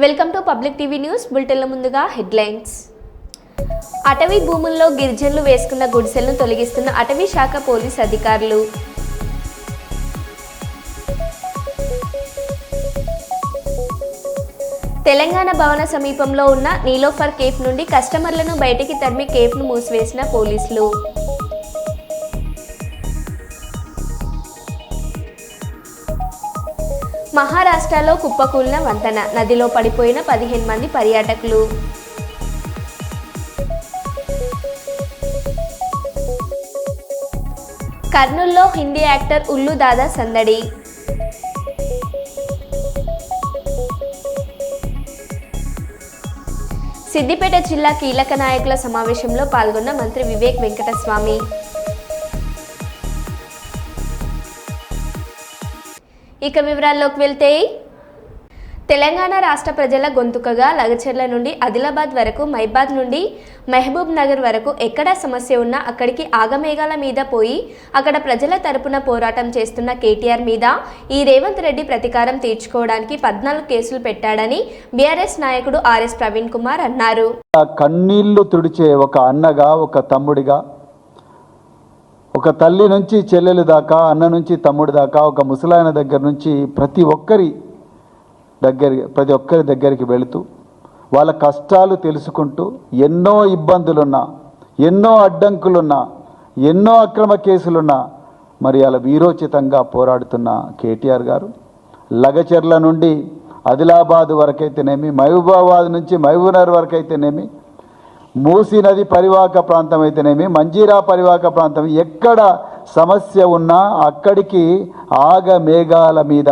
Welcome to public TV news. బులెటిన్ల ముందుగా headlines. అటవీ భూముల్లో గిరిజనులు వేసుకున్న గుడిసెలను తొలగిస్తున్న అటవీ శాఖ పోలీస్ అధికారులు. తెలంగాణ భవన సమీపంలో ఉన్న నీలోఫర్ కేఫ్ నుండి కస్టమర్లను బయటికి తరిమి కేఫ్ను మూసివేసిన పోలీసులు. మహారాష్ట్రలో కుప్పకూలిన వంతెన, నదిలో పడిపోయిన 15 మంది పర్యాటకులు. కర్నూలులో హిందీ యాక్టర్ ఉల్లు దాదా సందడి. సిద్దిపేట జిల్లా కీలక నాయకుల సమావేశంలో పాల్గొన్న మంత్రి వివేక్ వెంకటస్వామి. ఇక వివరాల్లోకి వెళ్తే, తెలంగాణ రాష్ట్ర ప్రజల గొంతుకగా లగచర్ల నుండి ఆదిలాబాద్ వరకు, మైబాద్ నుండి మహబూబ్ నగర్ వరకు ఎక్కడ సమస్య ఉన్నా అక్కడికి ఆగమేఘాల మీద పోయి అక్కడ ప్రజల తరపున పోరాటం చేస్తున్న కేటీఆర్ మీద ఈ రేవంత్ రెడ్డి ప్రతీకారం తీర్చుకోవడానికి 14 కేసులు పెట్టాడని బీఆర్ఎస్ నాయకుడు ఆర్ఎస్ ప్రవీణ్ కుమార్ అన్నారు. కన్నీళ్లు తుడిచే ఒక అన్నగా, ఒక తమ్ముడిగా, ఒక తల్లి నుంచి చెల్లెలు దాకా, అన్న నుంచి తమ్ముడి దాకా, ఒక ముసలాయన దగ్గర నుంచి ప్రతి ఒక్కరి దగ్గరికి వెళుతూ వాళ్ళ కష్టాలు తెలుసుకుంటూ ఎన్నో ఇబ్బందులున్నా, ఎన్నో అడ్డంకులున్నా, ఎన్నో అక్రమ కేసులున్నా మరి అలా వీరోచితంగా పోరాడుతున్న కేటీఆర్ గారు లగచర్ల నుండి ఆదిలాబాద్ వరకైతేనేమి, మహబూబాబాద్ నుంచి మహబూబ్నగర్ వరకైతేనేమి, మూసీ నది పరివాహక ప్రాంతం అయితేనేమి, మంజీరా పరివాహక ప్రాంతం, ఎక్కడ సమస్య ఉన్నా అక్కడికి ఆగమేఘాల మీద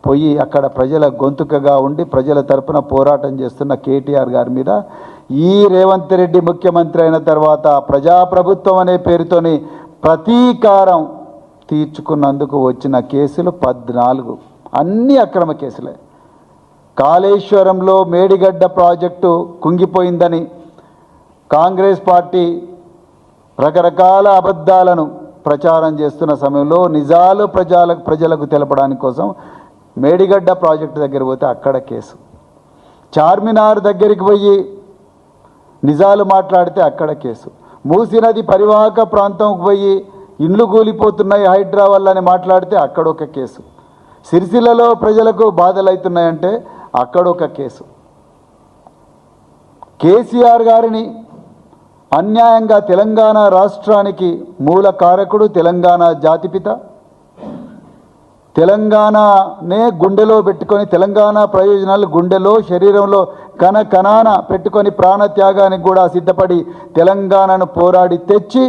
పోయి అక్కడ ప్రజల గొంతుకగా ఉండి ప్రజల తరపున పోరాటం చేస్తున్న కేటీఆర్ గారి మీద ఈ రేవంత్ రెడ్డి ముఖ్యమంత్రి అయిన తర్వాత ప్రజాప్రభుత్వం అనే పేరుతోని ప్రతీకారం తీర్చుకున్నందుకు వచ్చిన కేసులు 14, అన్ని అక్రమ కేసులే. కాళేశ్వరంలో మేడిగడ్డ ప్రాజెక్టు కుంగిపోయిందని కాంగ్రెస్ పార్టీ రకరకాల అబద్ధాలను ప్రచారం చేస్తున్న సమయంలో నిజాలు ప్రజలకు తెలపడానికి కోసం మేడిగడ్డ ప్రాజెక్టు దగ్గర పోతే అక్కడ కేసు, చార్మినార్ దగ్గరికి పోయి నిజాలు మాట్లాడితే అక్కడ కేసు, మూసీ నది పరివాహక ప్రాంతంకు పోయి ఇండ్లు కూలిపోతున్నాయి హైడ్రా వల్ల అని మాట్లాడితే అక్కడ ఒక కేసు, సిరిసిల్లలో ప్రజలకు బాధలు అవుతున్నాయంటే అక్కడ ఒక కేసు. కేసీఆర్ గారిని అన్యాయంగా తెలంగాణ రాష్ట్రానికి మూల కారకుడు, తెలంగాణ జాతిపిత, తెలంగాణనే గుండెలో పెట్టుకొని, తెలంగాణ ప్రయోజనాలు గుండెలో శరీరంలో కణాన పెట్టుకొని ప్రాణత్యాగానికి కూడా సిద్ధపడి తెలంగాణను పోరాడి తెచ్చి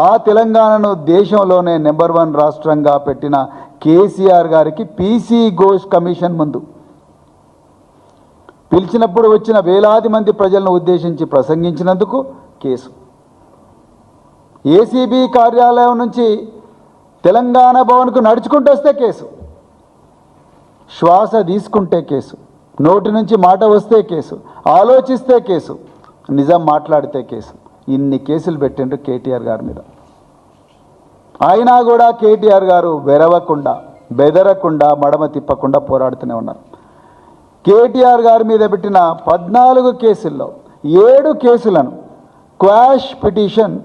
ఆ తెలంగాణను దేశంలోనే నెంబర్ 1 రాష్ట్రంగా పెట్టిన కేసీఆర్ గారికి పీసీ ఘోష్ కమిషన్ ముందు పిలిచినప్పుడు వచ్చిన వేలాది మంది ప్రజలను ఉద్దేశించి ప్రసంగించినందుకు కేసు, ఏసీబీ కార్యాలయం నుంచి తెలంగాణ భవన్కు నడుచుకుంటూ వస్తే కేసు, శ్వాస తీసుకుంటే కేసు, నోటి నుంచి మాట వస్తే కేసు, ఆలోచిస్తే కేసు, నిజం మాట్లాడితే కేసు. ఇన్ని కేసులు పెట్టిండ్రు కేటీఆర్ గారి మీద. అయినా కూడా కేటీఆర్ గారు వెరవకుండా, బెదరకుండా, మడమ తిప్పకుండా పోరాడుతూనే ఉన్నారు. కేటీఆర్ గారి మీద పెట్టిన 14 కేసుల్లో 7 కేసులను క్వాష్ పిటిషన్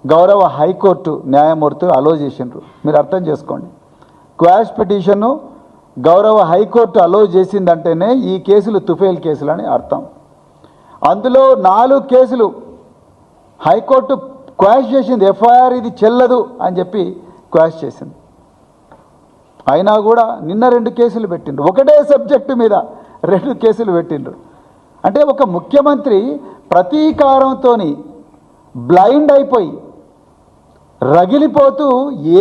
గౌరవ హైకోర్టు న్యాయమూర్తులు అలో చేసిండ్రు. మీరు అర్థం చేసుకోండి, క్వాష్ పిటిషన్ను గౌరవ హైకోర్టు అలో చేసిందంటేనే ఈ కేసులు తుఫేల్ కేసులు అని అర్థం. అందులో 4 కేసులు హైకోర్టు క్వాష్ చేసింది, ఎఫ్ఐఆర్ ఇది చెల్లదు అని చెప్పి క్వాష్ చేసింది. అయినా కూడా నిన్న 2 కేసులు పెట్టిండ్రు, ఒకటే సబ్జెక్టు మీద 2 కేసులు పెట్టిండ్రు. అంటే ఒక ముఖ్యమంత్రి ప్రతీకారంతో బ్లైండ్ అయిపోయి రగిలిపోతూ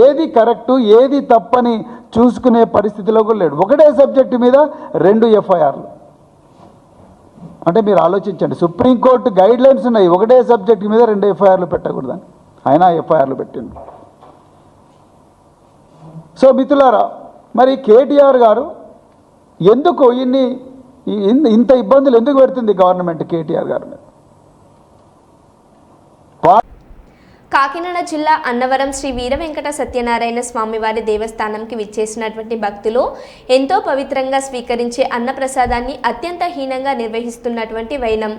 ఏది కరెక్టు ఏది తప్పని చూసుకునే పరిస్థితిలో కూడా లేడు. ఒకటే సబ్జెక్టు మీద 2 ఎఫ్ఐఆర్లు. అంటే మీరు ఆలోచించండి, సుప్రీంకోర్టు గైడ్లైన్స్ ఉన్నాయి, ఒకటే సబ్జెక్టు మీద 2 ఎఫ్ఐఆర్లు పెట్టకూడదని, అయినా ఎఫ్ఐఆర్లు పెట్టిండు. సో మిత్రులారా, మరి కేటీఆర్ గారు ఎందుకు ఇంత ఇబ్బందులు ఎందుకు పెడుతుంది గవర్నమెంట్ కేటీఆర్ గారు మీద? కాకినాడ జిల్లా అన్నవరం శ్రీ వీర వెంకట సత్యనారాయణ స్వామివారి దేవస్థానంకి విచ్చేసినటువంటి భక్తులు ఎంతో పవిత్రంగా స్వీకరించే అన్నప్రసాదాన్ని అత్యంత హీనంగా నిర్వహిస్తున్నటువంటి వైనం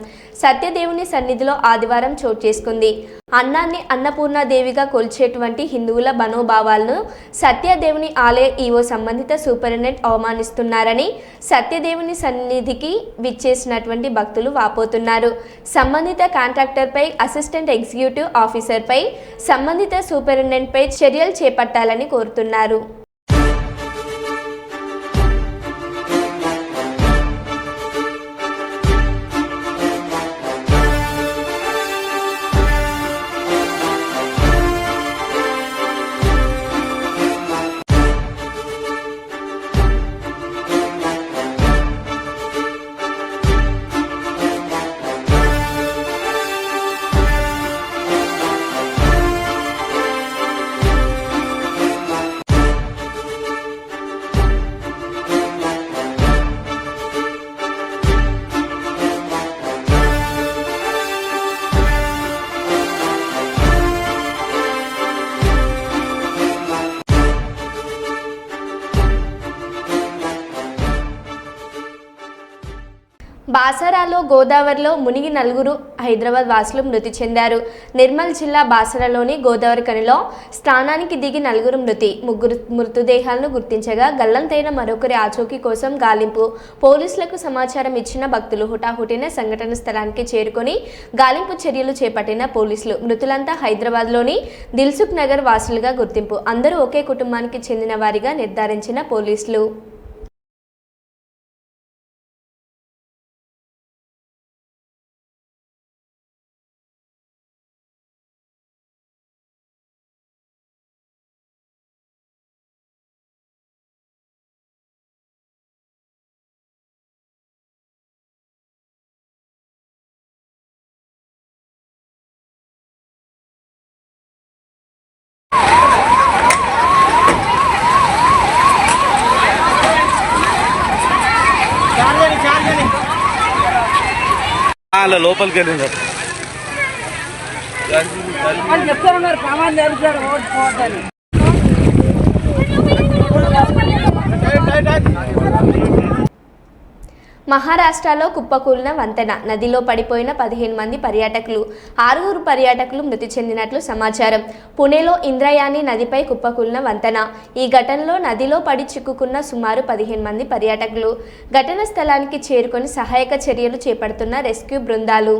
సత్యదేవుని సన్నిధిలో ఆదివారం చోటు చేసుకుంది. అన్నాన్ని అన్నపూర్ణాదేవిగా కొల్చేటువంటి హిందువుల మనోభావాలను సత్యదేవుని ఆలయ ఈవో సంబంధిత సూపరింటెండెంట్ అవమానిస్తున్నారని సత్యదేవుని సన్నిధికి విచ్చేసినటువంటి భక్తులు వాపోతున్నారు. సంబంధిత కాంట్రాక్టర్పై, అసిస్టెంట్ ఎగ్జిక్యూటివ్ ఆఫీసర్పై, సంబంధిత సూపరింటెండెంట్పై చర్యలు చేపట్టాలని కోరుతున్నారు. బాసరాలో గోదావరిలో మునిగి నలుగురు హైదరాబాద్ వాసులు మృతి చెందారు. నిర్మల్ జిల్లా బాసరాలోని గోదావరి కనిలో స్నానానికి దిగి నలుగురు ముగ్గురు మృతదేహాలను గుర్తించగా గల్లంతైన మరొకరి ఆచూకీ కోసం గాలింపు. పోలీసులకు సమాచారం ఇచ్చిన భక్తులు హుటాహుటిన సంఘటన స్థలానికి చేరుకొని గాలింపు చర్యలు చేపట్టిన పోలీసులు మృతులంతా హైదరాబాద్లోని దిల్సుఖ్ నగర్ వాసులుగా గుర్తింపు. అందరూ ఒకే కుటుంబానికి చెందిన వారిగా నిర్ధారించిన పోలీసులు. లోపలికి వెళ్ళింది వాళ్ళు చెప్తారన్నారు సామాన్ జరుగుతారు ఓడిపోవద్దని. మహారాష్ట్రలో కుప్పకూలిన వంతెన నదిలో పడిపోయిన 15 మంది పర్యాటకులు 6 పర్యాటకులు మృతి చెందినట్లు సమాచారం. పుణేలో ఇంద్రయాని నదిపై కుప్పకూలిన వంతెన. ఈ ఘటనలో నదిలో పడి చిక్కుకున్న సుమారు 15 మంది పర్యాటకులు. ఘటన స్థలానికి చేరుకొని సహాయక చర్యలు చేపడుతున్న రెస్క్యూ బృందాలు.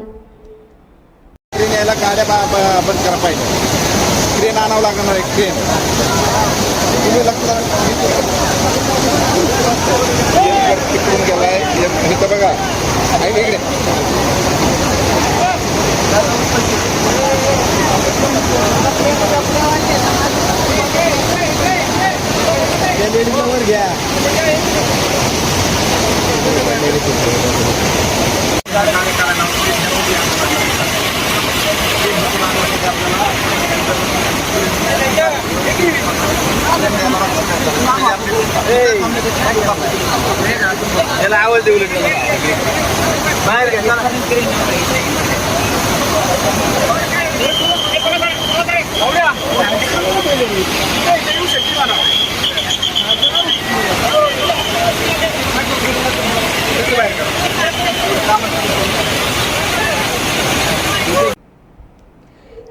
बघा इकडे वर घ्या याला आवाज देऊ लागला बाहेर घ्या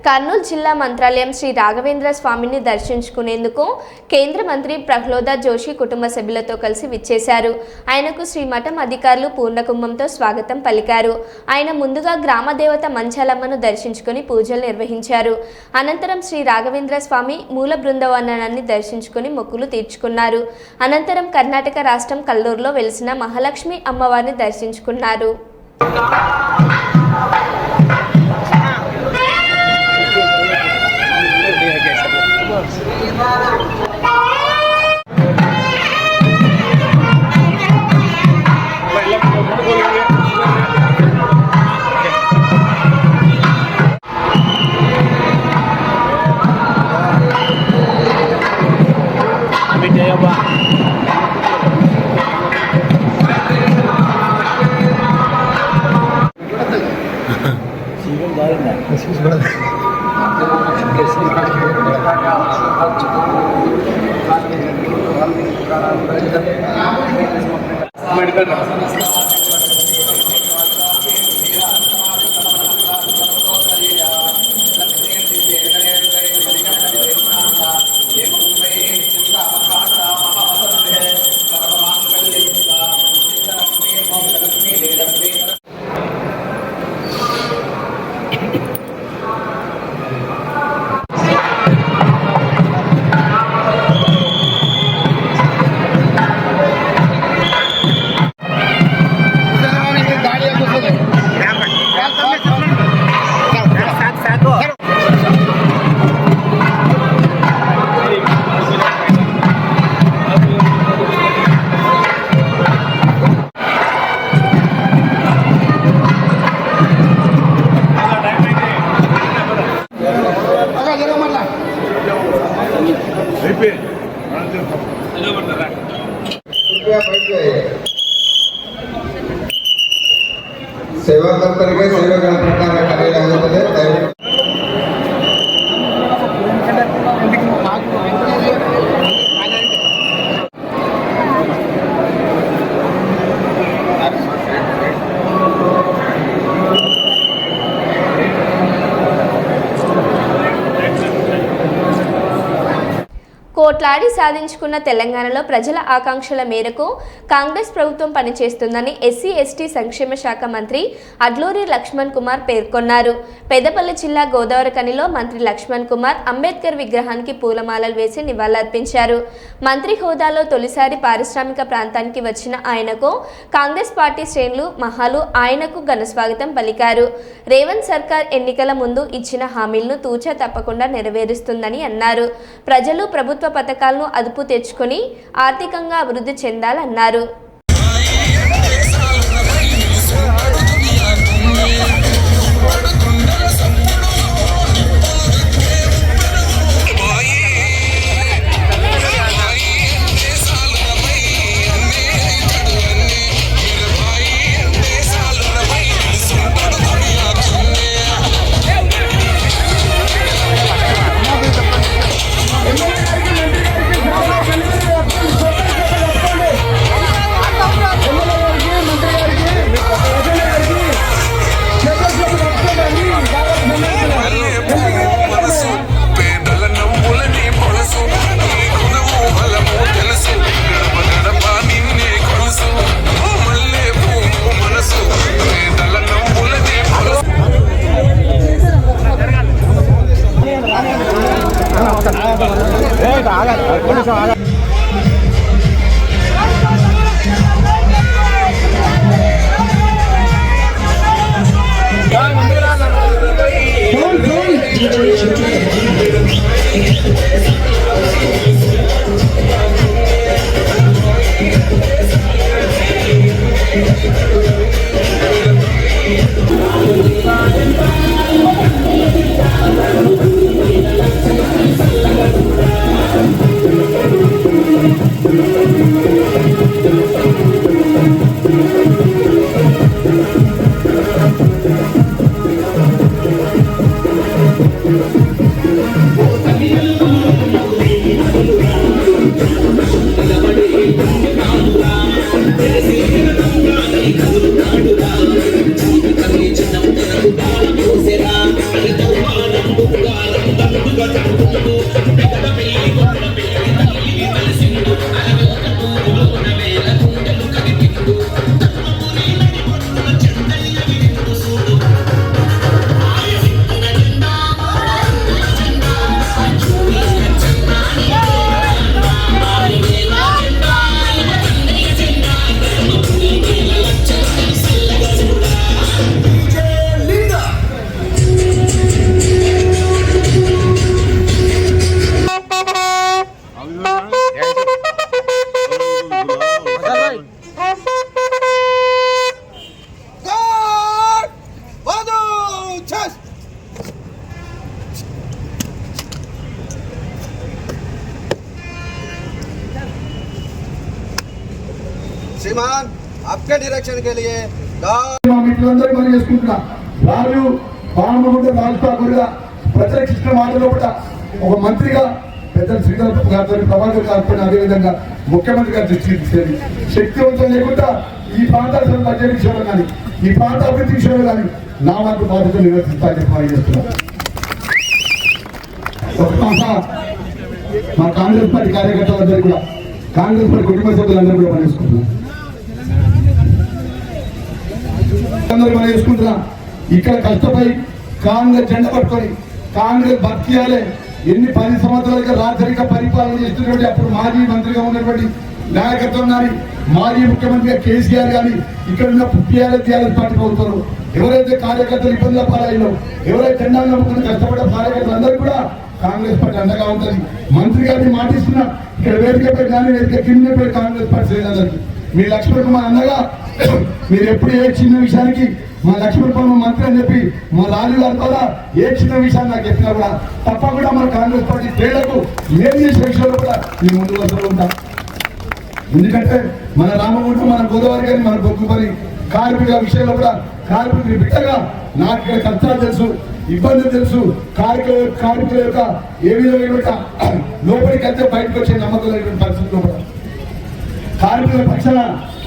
కర్నూలు జిల్లా మంత్రాలయం శ్రీ రాఘవేంద్ర స్వామిని దర్శించుకునేందుకు కేంద్ర మంత్రి ప్రహ్లాద్ జోషి కుటుంబ సభ్యులతో కలిసి విచ్చేశారు. ఆయనకు శ్రీ మఠం అధికారులు పూర్ణకుంభంతో స్వాగతం పలికారు. ఆయన ముందుగా గ్రామ దేవత మంచాలమ్మను దర్శించుకుని పూజలు నిర్వహించారు. అనంతరం శ్రీ రాఘవేంద్ర స్వామి మూల బృందావనాన్ని దర్శించుకుని మొక్కులు తీర్చుకున్నారు. అనంతరం కర్ణాటక రాష్ట్రం కల్లూరులో వెలిసిన మహాలక్ష్మి అమ్మవారిని దర్శించుకున్నారు. Siguen dando. ಸೇವಾಕರ್ತರಿಗೆ ಸೇವೆಗಳ ಪ್ರಕಾರ ಕರೆಯಲಾಗುತ್ತದೆ. కోట్లాడి సాధించుకున్న తెలంగాణలో ప్రజల ఆకాంక్షల మేరకు కాంగ్రెస్ ప్రభుత్వం పనిచేస్తుందని ఎస్సీ ఎస్టీ సంక్షేమ శాఖ మంత్రి అడ్లూరి లక్ష్మణ్ కుమార్ పేర్కొన్నారు. పెద్దపల్లి జిల్లా గోదావరిఖనిలో మంత్రి లక్ష్మణ్ కుమార్ అంబేద్కర్ విగ్రహానికి పూలమాలలు వేసి నివాళులర్పించారు. మంత్రి హోదాలో తొలిసారి పారిశ్రామిక ప్రాంతానికి వచ్చిన ఆయనకు కాంగ్రెస్ పార్టీ శ్రేణులు మహాలు ఆయనకు ఘనస్వాగతం పలికారు. రేవంత్ సర్కార్ ఎన్నికల ముందు ఇచ్చిన హామీలను తూచా తప్పకుండా నెరవేరుస్తుందని అన్నారు. ప్రజలు ప్రభుత్వ పథకాలను అదుపు తెచ్చుకొని ఆర్థికంగా అభివృద్ధి చెందాలన్నారు. श्रीमान आपके डायरेक्शन के लिए మిత్రులందరూ పని చేసుకుంటున్నా రాజు పాముగుంట రాజుతా గురిగా ప్రజలకు ఇచ్చిన మాటలో కూడా ఒక మంత్రిగా పెద్దలు శ్రీధర్ గారితో ప్రభాకర్ గారితో అదేవిధంగా ముఖ్యమంత్రి గారి దృష్టికి తీసేది శక్తివంతం లేకుండా ఈ ప్రాంత బడ్జెట్ విషయంలో కానీ ఈ ప్రాంత అభివృద్ధి విషయంలో కానీ నా వంతు బాధ్యత నిర్వర్తిస్తానని చెప్పి చేస్తున్నాను. ఒక మా కాంగ్రెస్ పార్టీ కార్యకర్తలందరూ కూడా కాంగ్రెస్ పార్టీ కుటుంబ సభ్యులందరూ కూడా పనిచేసుకుంటున్నాం. మనం చేసుకుంటున్నాం ఇక్కడ కష్టపడి కాంగ్రెస్ జెండా పట్టుకొని కాంగ్రెస్ బతికియాలే. ఎన్ని 10 సంవత్సరాలుగా రాజరిక పరిపాలన చేస్తున్నటువంటి అప్పుడు మాజీ మంత్రిగా ఉన్నటువంటి నాయకత్వం కానీ మాజీ ముఖ్యమంత్రిగా కేసీఆర్ కానీ ఇక్కడ ఉన్న టీఆర్ఎస్ పార్టీ ప్రభుత్వం ఎవరైతే కార్యకర్తలు ఇబ్బందుల పాలైలో ఎవరైతే జెండా నమ్ముకుని కష్టపడే కార్యకర్తలు అందరూ కూడా కాంగ్రెస్ పార్టీ అండగా ఉంటుంది. మంత్రి గారిని మాటిస్తున్నా ఇక్కడ వేదికపై కానీ వేదిక కిందపై కాంగ్రెస్ పార్టీ శ్రేణులందరికీ మీ లక్ష్మణ్ కుమార్ అన్నగా మీరు ఎప్పుడు ఏ చిన్న విషయానికి మా లక్ష్మణ్ కుమార్ మంత్రి అని చెప్పి మా లాలు గారి ద్వారా ఏ చిన్న విషయాన్ని నాకు చెప్పినా కూడా తప్పకుండా మన కాంగ్రెస్ పార్టీ క్రీడలకు ఏం చేసే విషయంలో కూడా మేము ముందు వస్తూ ఉంటాం. ఎందుకంటే మన రామగుండం మన గోదావరి గారి మన బొగ్గుపని కార్మికుల విషయంలో కూడా కార్మికుల బిడ్డగా నాకు ఇక్కడ కష్టాలు తెలుసు, ఇబ్బందులు తెలుసు. కార్మికుల యొక్క ఏ విధమైన లోపలికి వెళ్తే బయటకు వచ్చే నమ్మకం పరిస్థితుల్లో కూడా కార్మికుల పక్షాన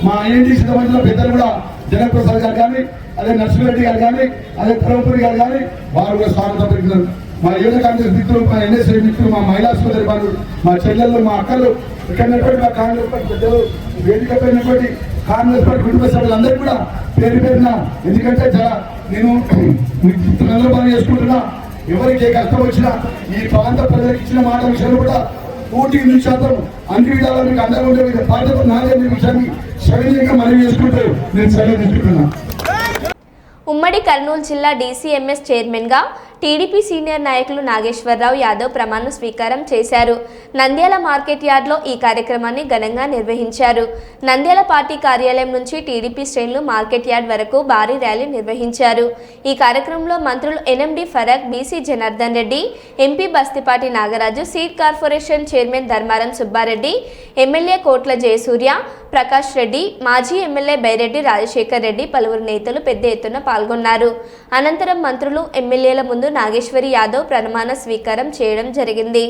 మా ఐఎన్టీసీ సంబంధించిన పెద్దలు కూడా జనప్రసాద్ గారు కానీ అదే నర్సింహరెడ్డి గారు కానీ అదే ధర్మపురి గారు కానీ వారు కూడా స్వాగతం పలికినారు. మా యువత కాంగ్రెస్ మిత్రులు, మా ఎన్ఎస్ఐ మిత్రులు, మా మహిళా సోదరి వాళ్ళు, మా చెల్లెళ్ళు, మా అక్కలు, ఇక్కడ మా కాంగ్రెస్ పార్టీ పెద్దలు, వేదిక పైనటువంటి కాంగ్రెస్ పార్టీ కుటుంబ సభ్యులందరూ కూడా పేరు పేరున. ఎందుకంటే నేను మిత్రులందరూ పని చేసుకుంటున్నా. ఎవరికి ఏ కష్టం వచ్చినా ఈ ప్రాంత ప్రజలకు ఇచ్చిన మాట విషయంలో కూడా 100% అన్ని విధాలు మీకు అండగా ఉండే బాధ్యత నాదే విషయాన్ని సవినయంగా మనవి చేసుకుంటూ నేను సెలవు తీసుకుంటున్నా. ఉమ్మడి కర్నూలు జిల్లా డీసీఎంఎస్ చైర్మన్గా టీడీపీ సీనియర్ నాయకులు నాగేశ్వరరావు యాదవ్ ప్రమాణ స్వీకారం చేశారు. నంద్యాల మార్కెట్ యార్డ్లో ఈ కార్యక్రమాన్ని ఘనంగా నిర్వహించారు. నంద్యాల పార్టీ కార్యాలయం నుంచి టీడీపీ శ్రేణులు మార్కెట్ యార్డ్ వరకు భారీ ర్యాలీ నిర్వహించారు. ఈ కార్యక్రమంలో మంత్రులు NMD Farooq, BC Janardhan Reddy, MP Bastipati Nagaraju, seed corporation chairman Dharmaram Subbareddy, MLA Kotla Jayasurya, Prakash Reddy, మాజీ ఎమ్మెల్యే బైరెడ్డి రాజశేఖర్ రెడ్డి, పలువురు నేతలు పెద్ద ఎత్తున పాల్గొన్నారు. అనంతరం మంత్రులు, ఎమ్మెల్యేల ముందు నాగేశ్వరి యాదవ్ ప్రమాణ స్వీకారం చేయడం జరిగింది.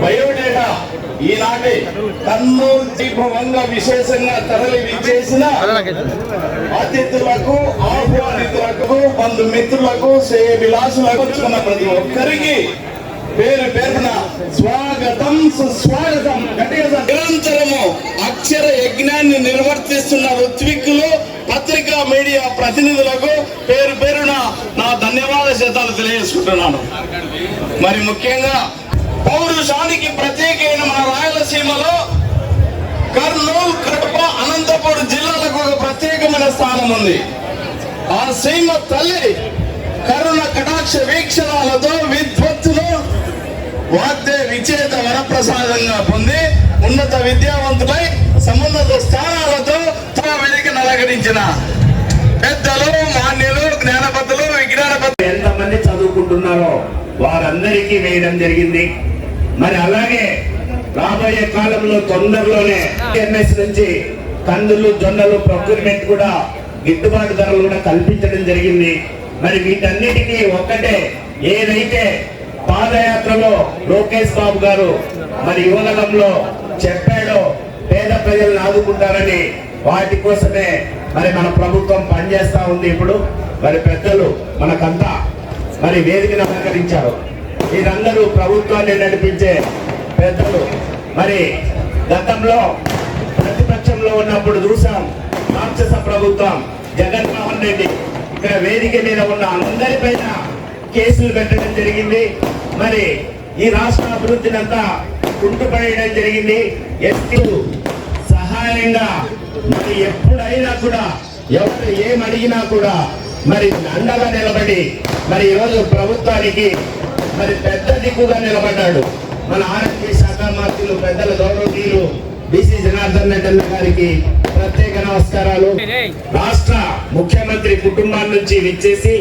బయోడేటా ఈనాటి కర్నూలు దీపంగా విశేషంగా తరలి విచ్చేసిన అతిథులకు, ఆహ్వానితులకు, బంధుమిత్రులకు, శ్రేయ విలాసులకు వచ్చిన ప్రతి ఒక్కరికి పేరు పేరున స్వాగతం, సుస్వాగతం. నిరంతరము అక్షర యజ్ఞాన్ని నిర్వర్తిస్తున్న ఋత్విక్కులు, పత్రికా మీడియా ప్రతినిధులకు పేరు పేరున నా ధన్యవాద శాతాలు తెలియజేసుకుంటున్నాను. మరి ముఖ్యంగా పౌరుషానికి ప్రత్యేకమైన మన రాయలసీమలో కర్నూలు, కడప, అనంతపురం జిల్లాలకు ఒక ప్రత్యేకమైన స్థానం ఉంది. ఆ సీమ తల్లి కరుణ కటాక్ష వీక్షణాలతో విద్వత్తులు వాద్య విచేత వరప్రసాదంగా పొంది ఉన్నత విద్యావంతులై సమున్నత స్థానాలతో తమ వెలికి నలగరించిన పెద్దలు, మాన్యులు, జ్ఞానపతులు, విజ్ఞానపతులు ఎంతమంది చదువుకుంటున్నారో వారందరికీ వేయడం జరిగింది. మరి అలాగే రాబోయే కాలంలో తొందరలోనే ఎంఎస్ నుంచి కందులు, జొన్నలు ప్రొక్యూర్మెంట్ కూడా గిట్టుబాటు ధరలు కూడా కల్పించడం జరిగింది. మరి వీటన్నిటికీ ఒక్కటే, ఏదైతే పాదయాత్రలో లోకేష్ బాబు గారు మరి యువనగంలో చెప్పాడో పేద ప్రజలను ఆదుకుంటారని, వాటి కోసమే మరి మన ప్రభుత్వం పనిచేస్తా ఉంది. ఇప్పుడు మరి పెద్దలు మనకంతా మరి వేదికను అలంకరించారు. వీరందరూ ప్రభుత్వాన్ని నడిపించే పెద్దలు. మరి గతంలో ప్రతిపక్షంలో ఉన్నప్పుడు చూసాం రాక్షస ప్రభుత్వం, జగన్మోహన్ రెడ్డి ఇక్కడ వేదిక మీద ఉన్న అందరిపైన కేసులు పెట్టడం జరిగింది. మరి ఈ రాష్ట్ర అభివృద్ధిని అంతా కుంటుపడేయడం జరిగింది. ఎస్టీలు సహాయంగా మరి ఎప్పుడైనా కూడా ఎవరు ఏమడిగినా కూడా మరి అండగా నిలబడి మరి ఈరోజు ప్రభుత్వానికి మరి పెద్ద దిక్కుగా నిలబడ్డాడు మన ఆరోగ్య శాఖ మంత్రులు, పెద్దల గౌరవనీయులు బీసీ జనార్దన్ రెడ్డి గారికి ప్రత్యేక నమస్కారాలు. రాష్ట్ర ముఖ్యమంత్రి కుటుంబాల నుంచి విచ్చేసి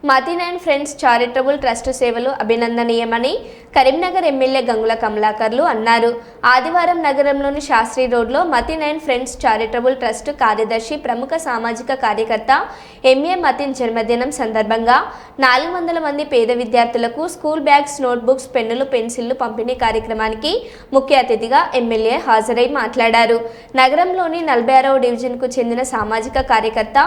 Matin and friends charitable trust సేవలు అభినందనీయమని కరీంనగర్ ఎమ్మెల్యే గంగుల కమలాకర్లు అన్నారు. ఆదివారం నగరంలోని శాస్త్రి రోడ్లో Matin and friends charitable trust కార్యదర్శి, ప్రముఖ సామాజిక కార్యకర్త ఎంఏ మతిన్ జన్మదినం సందర్భంగా 400 మంది పేద విద్యార్థులకు స్కూల్ బ్యాగ్స్, నోట్బుక్స్, పెన్నులు, పెన్సిళ్లు పంపిణీ కార్యక్రమానికి ముఖ్య అతిథిగా ఎమ్మెల్యే హాజరై మాట్లాడారు. నగరంలోని 46వ డివిజన్కు చెందిన సామాజిక కార్యకర్త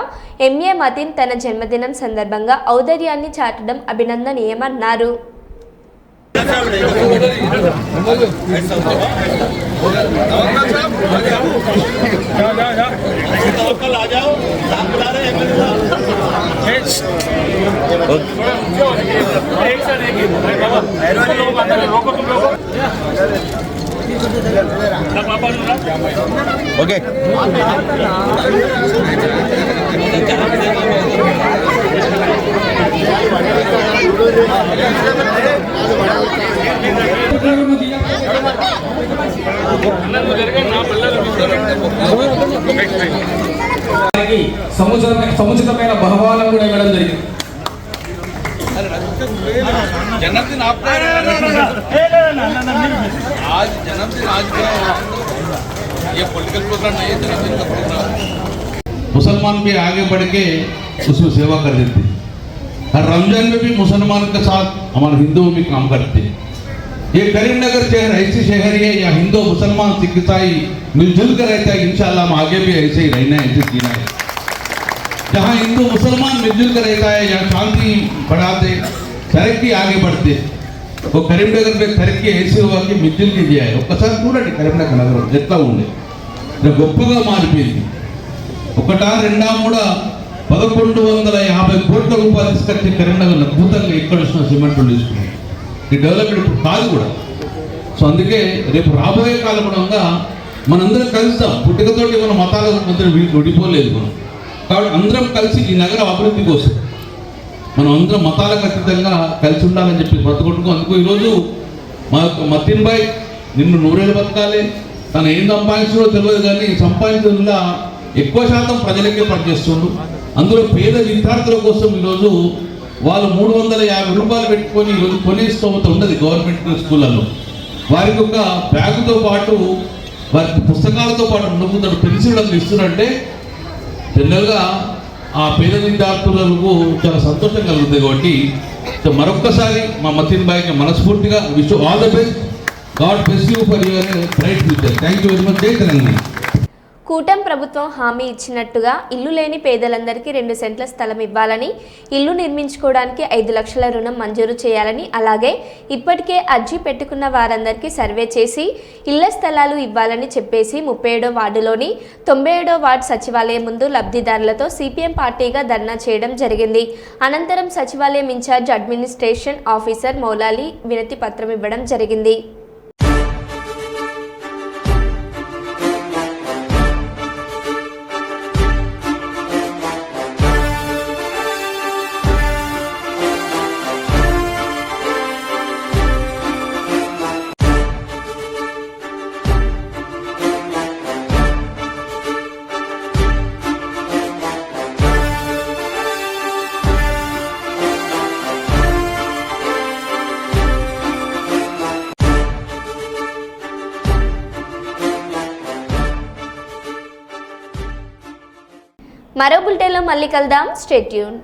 ఎంఏ మతిన్ తన జన్మదినం సందర్భంగా ఔదార్యాన్ని చాటడం అభినందనీయమన్నారు. ఓకే సముచితమైన బహుమానం కూడా ఇవ్వడం జరిగింది. जन्मदिन आपका आज जन्मदिन आज ये पॉलिटिकल प्रोग्राम नहीं है, जन्मदिन का प्रोग्राम। मुसलमान भी आगे बढ़ के उसमें सेवा कर देते, हर रमजान में भी मुसलमान के साथ हमारे हिंदू भी काम करते। ये करीमनगर शहर ऐसी शहर है या हिंदू, मुसलमान, सिख, ईसाई मिलजुल कर रहता है। इंशाल्लाह हम आगे भी ऐसे ही रहना है, ऐसे जीना है। जहाँ हिंदू मुसलमान मिलजुल कर रहता है, यहाँ शांति बढ़ाते, तरक्की आगे बढ़ते। वो करीमनगर में तरक्की ऐसे हुआ कि मिलजुल के दिया है। ఒక్కసారి చూడండి కరీంనగర్ నగరం ఎట్లా ఉంది, గొప్పగా మారిపోయింది. ఒకటా రెండా మూడా 1150 కోట్ల రూపాయలు తీసుకొచ్చి కరీంనగర్ అద్భుతంగా ఇక్కడ వచ్చిన సిమెంట్ తీసుకున్నాం. ఈ డెవలప్మెంట్ కాదు కూడా. సో అందుకే రేపు రాబోయే కాలంలో మనందరం కలుస్తాం. పుట్టుకతోటి మన మతాల మధ్య విడిపోలేదు మనం. కాబట్టి అందరం కలిసి ఈ నగరం అభివృద్ధి కోసం మనం అందరం మతాలకు అతీతంగా కలిసి ఉండాలని చెప్పి బ్రతుకుంటున్నాం. అందుకు ఈరోజు మా యొక్క మతిన్ భాయ్ నిన్ను నూరేళ్ళు బతకాలి. తను ఏం సంపాదించడో తెలియదు, కానీ సంపాదించడంలో ఎక్కువ శాతం ప్రజలకే పనిచేస్తుండ్రు. అందులో పేద విద్యార్థుల కోసం ఈరోజు వాళ్ళు 350 రూపాయలు పెట్టుకొని ఈరోజు కొనే స్తోమత ఉండదు గవర్నమెంట్ స్కూళ్ళల్లో. వారికి ఒక బ్యాగుతో పాటు వారికి పుస్తకాలతో పాటు ఉండబోతాడు పెన్సిల్ ఇస్తున్నారంటే జనరల్గా ఆ పేద విద్యార్థులకు చాలా సంతోషం కలుగుతుంది. కాబట్టి మరొక్కసారి మా మతిన్ భాయ్కి మనస్ఫూర్తిగా wish all the best. God bless you for your bright future. Thank you very much. జై తెలంగాణ. కూటమి ప్రభుత్వం హామీ ఇచ్చినట్టుగా ఇల్లు లేని పేదలందరికీ 2 సెంట్ల స్థలం ఇవ్వాలని, ఇల్లు నిర్మించుకోవడానికి 5 లక్షల రుణం మంజూరు చేయాలని, అలాగే ఇప్పటికే అర్జీ పెట్టుకున్న వారందరికీ సర్వే చేసి ఇళ్ల స్థలాలు ఇవ్వాలని చెప్పేసి 37వ వార్డులోని 97వ వార్డు సచివాలయం ముందు లబ్ధిదారులతో సిపిఎం పార్టీగా ధర్నా చేయడం జరిగింది. అనంతరం సచివాలయం ఇన్ఛార్జ్ అడ్మినిస్ట్రేషన్ ఆఫీసర్ మౌలాలి వినతి పత్రం ఇవ్వడం జరిగింది. మరో బులెటిన్లో మళ్ళీ కలుద్దాం. Stay tune.